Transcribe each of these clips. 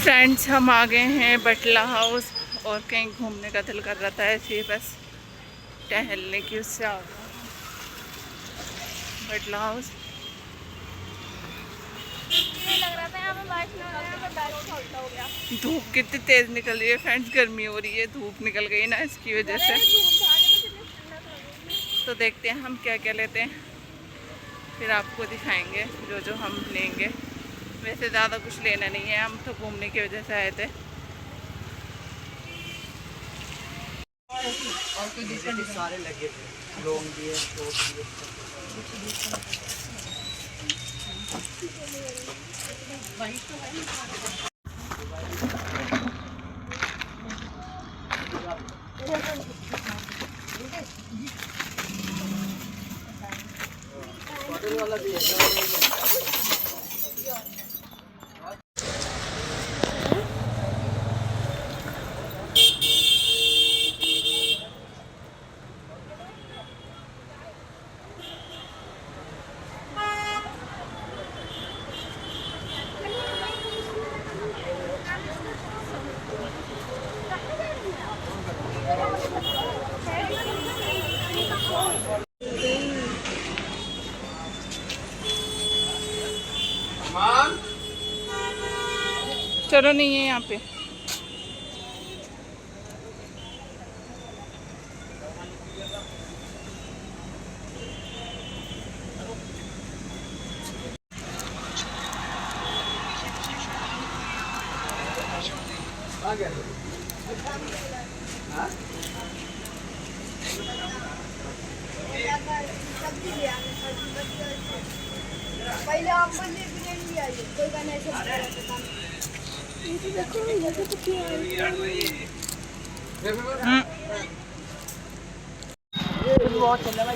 Friends हम आ गए हैं बटला हाउस और कहीं घूमने का दिल कर रहा था, ऐसे ही बस टहलने की उससे आ गए बटला हाउस। लग रहा था यहाँ पे बारिश नहीं हो रहा है, बारिश का उल्टा हो गया। धूप कितनी तेज निकल रही है फ्रेंड्स, गर्मी हो रही है, धूप निकल गई ना इसकी वजह से। तो देखते हैं हम क्या क्या लेते हैं, फिर आपको दिखाएंगे जो जो हम लेंगे। वैसे ज़्यादा कुछ लेना नहीं है, हम तो घूमने की वजह से आए थे। और कोई दूसरे सारे लगे थे, लॉन्ग भी है, शॉर्ट भी है, वाला भी है। चलो नहीं है यहाँ पे। पहले आप बने भी आई कोई गाना ऐसा देखो ये तो क्या है बहुत चल रहा है।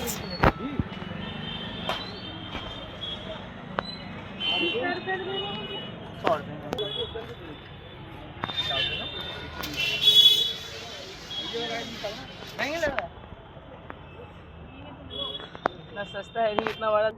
इतना सस्ता है, नहीं इतना बड़ा।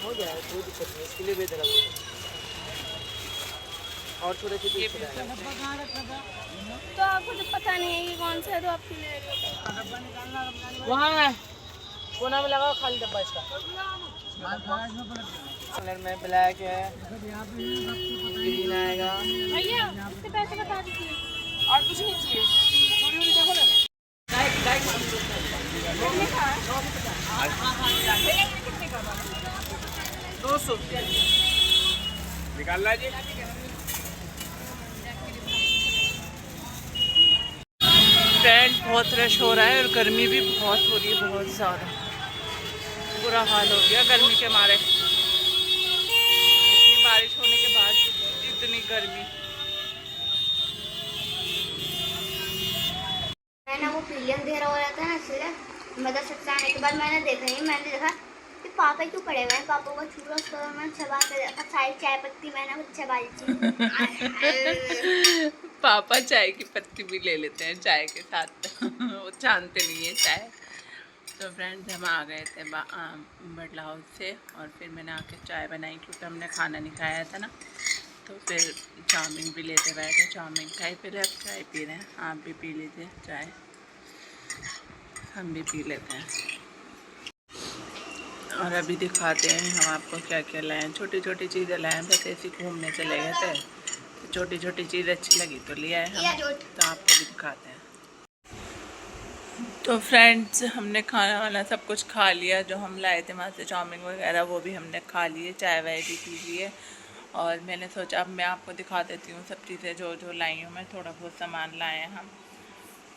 हो जाए कोई दिक्कत नहीं, इसके लिए बेहतर है। और थोड़े से तो आपको जब पता नहीं है कि कौन सा है तो आप क्यों ले रहे हो? वहाँ है कोना में लगाओ खाली डब्बा इसका। कलर में ब्लैक है, ग्रीन आएगा। भैया इसके पैसे बता दीजिए। और कुछ नहीं चाहिए, थोड़ी थोड़ी देखो ना। दो सौ निकालना जी। फ्रेंड बहुत रश हो रहा है और गर्मी भी बहुत हो रही है, बहुत ज़्यादा बुरा हाल हो गया गर्मी के मारे। इतनी बारिश होने के बाद इतनी गर्मी। मैंने वो पीलियन दे रहा हो रहा था ना, इसलिए मदर से आने के बाद मैंने देखा कि पापा क्यों पड़े हुए हैं। पापा को छूरा उसको मैंने चबा के देखा, सारी चाय पत्ती मैंने कुछ चबा दी। पापा चाय की पत्ती भी ले लेते हैं चाय के साथ वो जानते नहीं है चाय। तो फ्रेंड्स हम आ गए थे बटला हाउस से और फिर मैंने आके चाय बनाई क्योंकि हमने खाना नहीं खाया था ना। तो फिर चाउमीन भी लेते बैठे, चाउमीन खाई, फिर अब चाय पी रहे हैं। आप भी पी लीजिए चाय, हम भी पी लेते हैं। और अभी दिखाते हैं हम आपको क्या क्या लाए हैं। छोटी छोटी चीज़ें लाए हैं, बस ऐसे घूमने चले गए थे तो छोटी छोटी चीज़ अच्छी लगी तो ले आए हम, तो आपको भी दिखाते हैं। तो फ्रेंड्स हमने खाना वाना सब कुछ खा लिया, जो हम लाए थे वहाँ से चाउमीन वगैरह वो भी हमने खा लिए, चाय वाय भी पी लिए। और मैंने सोचा अब मैं आपको दिखा देती हूँ सब चीज़ें जो जो लाई हूँ मैं। थोड़ा बहुत सामान लाए हैं हम,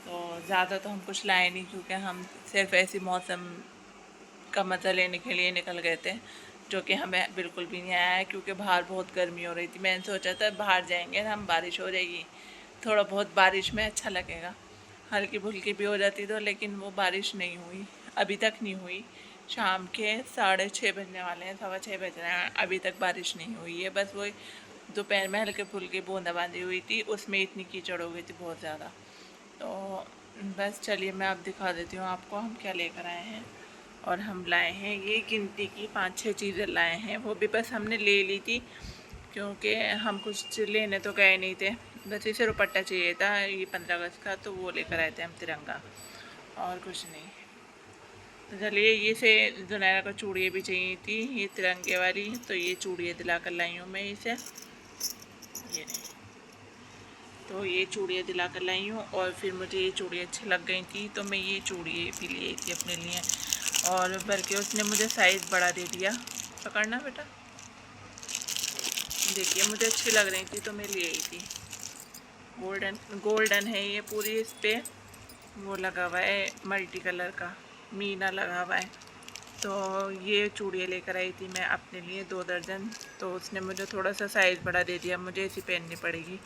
तो ज़्यादा तो हम कुछ लाए नहीं क्योंकि हम सिर्फ ऐसी मौसम का मज़ा लेने के लिए निकल गए थे, जो कि हमें बिल्कुल भी नहीं आया है क्योंकि बाहर बहुत गर्मी हो रही थी। मैंने सोचा था बाहर जाएंगे हम बारिश हो जाएगी, थोड़ा बहुत बारिश में अच्छा लगेगा, हल्की फुल्की भी हो जाती तो, लेकिन वो बारिश नहीं हुई, अभी तक नहीं हुई। शाम के 6:30 बजने वाले हैं, 6:15 बज रहे हैं। अभी तक बारिश नहीं हुई है, बस वही दोपहर में हल्के फुल्की बूंदाबांदी हुई थी, उसमें इतनी कीचड़ हो गई थी बहुत ज़्यादा। तो बस चलिए मैं आप दिखा देती हूँ आपको हम क्या लेकर आए हैं। और हम लाए हैं ये गिनती की 5-6 चीज़ें लाए हैं, वो भी बस हमने ले ली थी क्योंकि हम कुछ लेने तो गए नहीं थे, बस इसे दुपट्टा चाहिए था ये 15 अगस्त का, तो वो लेकर आए थे हम तिरंगा, और कुछ नहीं। तो चलिए ये से जुनैरा को चूड़ियाँ भी चाहिए थी, ये तिरंगे वाली, तो ये चूड़ियाँ दिला कर लाई हूँ मैं इसे, ये नहीं, तो ये चूड़ियाँ दिला कर लाई हूँ। और फिर मुझे ये चूड़ियाँ अच्छी लग गई थी तो मैं ये चूड़ियाँ भी ले आई थी अपने लिए, और बल्कि उसने मुझे साइज़ बड़ा दे दिया। पकड़ना बेटा, देखिए मुझे अच्छी लग रही थी तो मैं ले आई थी। गोल्डन है ये पूरी, इस पर वो लगा हुआ है मल्टी कलर का मीना लगा हुआ है। तो ये चूड़ियाँ लेकर आई थी मैं अपने लिए 2 दर्जन, तो उसने मुझे थोड़ा सा साइज़ बड़ा दे दिया, मुझे इसी पहननी पड़ेगी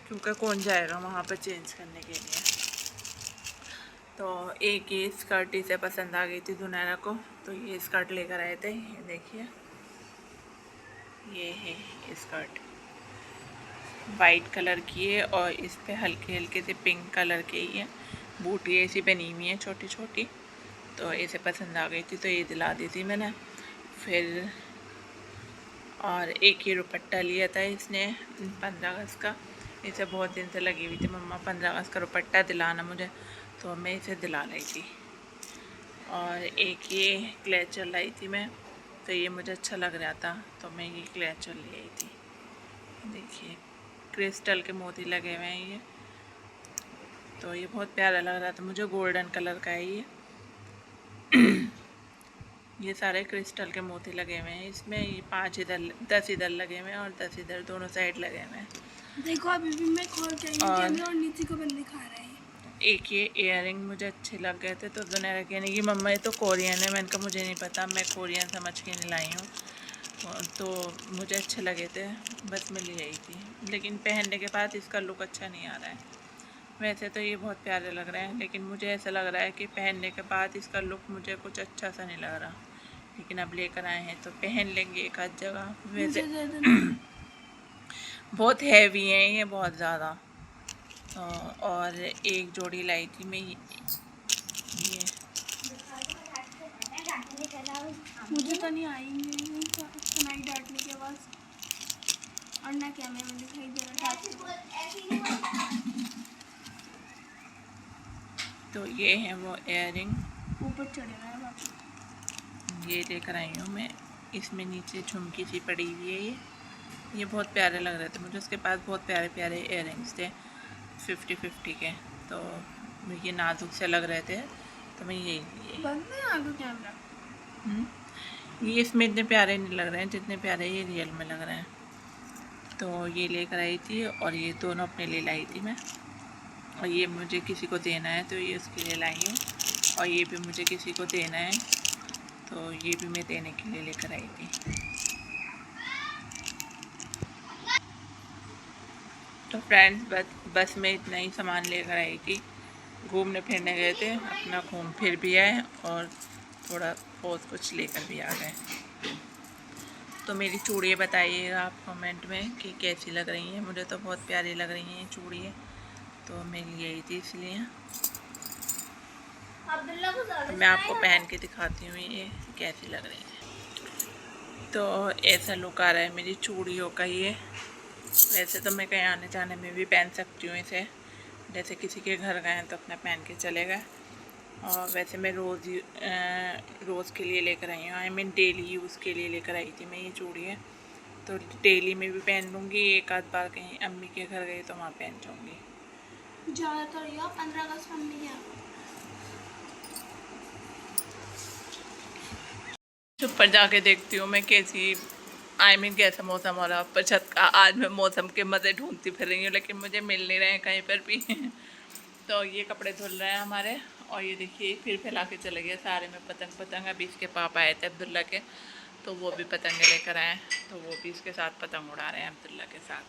क्योंकि कौन जाएगा वहाँ पर चेंज करने के लिए। तो एक ये स्कर्ट इसे पसंद आ गई थी जुनैरा को, तो ये स्कर्ट लेकर आए थे, ये देखिए ये है स्कर्ट, वाइट कलर की है और इस पे हल्के हल्के से पिंक कलर के ही है, बूटी ऐसी बनी हुई है छोटी छोटी, तो इसे पसंद आ गई थी तो ये दिला दी थी मैंने। फिर और एक ही दुपट्टा लिया था इसने 15 अगस्त का, इसे बहुत दिन से लगी हुई थी मम्मा 15 अगस्त का दुपट्टा दिलाना मुझे, तो मैं इसे दिला लाई थी। और एक ये क्लेचर लाई थी मैं, तो ये मुझे अच्छा लग रहा था तो मैं ये क्लेचर ले आई थी। देखिए क्रिस्टल के मोती लगे हुए हैं ये, तो ये बहुत प्यारा लग रहा था मुझे, गोल्डन कलर का है ये। ये सारे क्रिस्टल के मोती लगे हुए हैं इसमें, ये 5 इधर 10 इधर लगे हुए हैं और 10 इधर दोनों साइड लगे हुए हैं। देखो अभी भी मैं खोल के आई और नीचे को बंद दिखा रहा है। एक ये इयररिंग मुझे अच्छे लग गए थे, तो जुनैरा कहने की मम्मा ये तो कोरियन है, मैंने कहा मुझे नहीं पता, मैं कोरियन समझ के नहीं लाई हूँ, तो मुझे अच्छे लगे थे बस मैं ले आई थी। लेकिन पहनने के बाद इसका लुक अच्छा नहीं आ रहा है, वैसे तो ये बहुत प्यारे लग रहे हैं लेकिन मुझे ऐसा लग रहा है कि पहनने के बाद इसका लुक मुझे कुछ अच्छा सा नहीं लग रहा। लेकिन अब लेकर आए हैं तो पहन लेंगे एक आध जगह। वैसे बहुत हैवी हैं ये, बहुत ज़्यादा। और एक जोड़ी लाई थी मैं ये मुझे तो नहीं आएंगे सुनाई डांटने के बाद, और ना कैमरे में दिखाई दे रहा। तो ये है वो इयररिंग, ऊपर चढ़े हुए हैं, ये लेकर आई हूँ मैं। इसमें नीचे झुमकी सी पड़ी हुई है ये बहुत प्यारे लग रहे थे मुझे, उसके पास बहुत प्यारे प्यारे इयररिंग्स थे 50-50 के, तो ये नाजुक से लग रहे थे तो मैं ये कैमरा। ये इसमें इतने प्यारे नहीं लग रहे हैं जितने प्यारे ये रियल में लग रहे हैं। तो ये लेकर आई थी और ये दोनों अपने लिए लाई थी मैं, और ये मुझे किसी को देना है तो ये उसके लिए लाई हूँ, और ये भी मुझे किसी को देना है तो ये भी मैं देने के लिए लेकर आई थी। तो फ्रेंड्स बस में इतना ही सामान लेकर आई थी, घूमने फिरने गए थे, अपना घूम फिर भी आए और थोड़ा बहुत कुछ लेकर भी आ गए। तो मेरी चूड़ियाँ बताइएगा आप कमेंट में कि कैसी लग रही हैं, मुझे तो बहुत प्यारी लग रही हैं चूड़ियाँ, तो मैं ले आई थी इसलिए। तो मैं आपको पहन के दिखाती हूँ ये कैसी लग रही है। तो ऐसा लुक आ रहा है मेरी चूड़ियों का ये। वैसे तो मैं कहीं आने जाने में भी पहन सकती हूँ इसे, जैसे किसी के घर गए हैं तो अपना पहन के चले गए। और वैसे मैं रोज़ के लिए लेकर आई हूँ, आई मीन डेली यूज़ के लिए लेकर आई थी मैं ये चूड़ियाँ, तो डेली में भी पहन लूँगी, एक आध बार कहीं अम्मी के घर गई तो वहाँ पहन जाऊँगी। ज़्यादातर या 15 अगस्त में नहीं है। ऊपर जाके देखती हूँ मैं कैसी कैसा मौसम हो रहा है ऊपर छत का। आज मैं मौसम के मज़े ढूंढती फिर रही हूँ लेकिन मुझे मिल नहीं रहे हैं कहीं पर भी। तो ये कपड़े धुल रहे हैं हमारे, और ये देखिए फिर फैला के चले गए सारे में पतंग। अभी इसके पापा आए थे अब्दुल्ला के, तो वो भी पतंग लेकर आए, तो वो भी इसके साथ पतंग उड़ा रहे हैं अब्दुल्ला के साथ।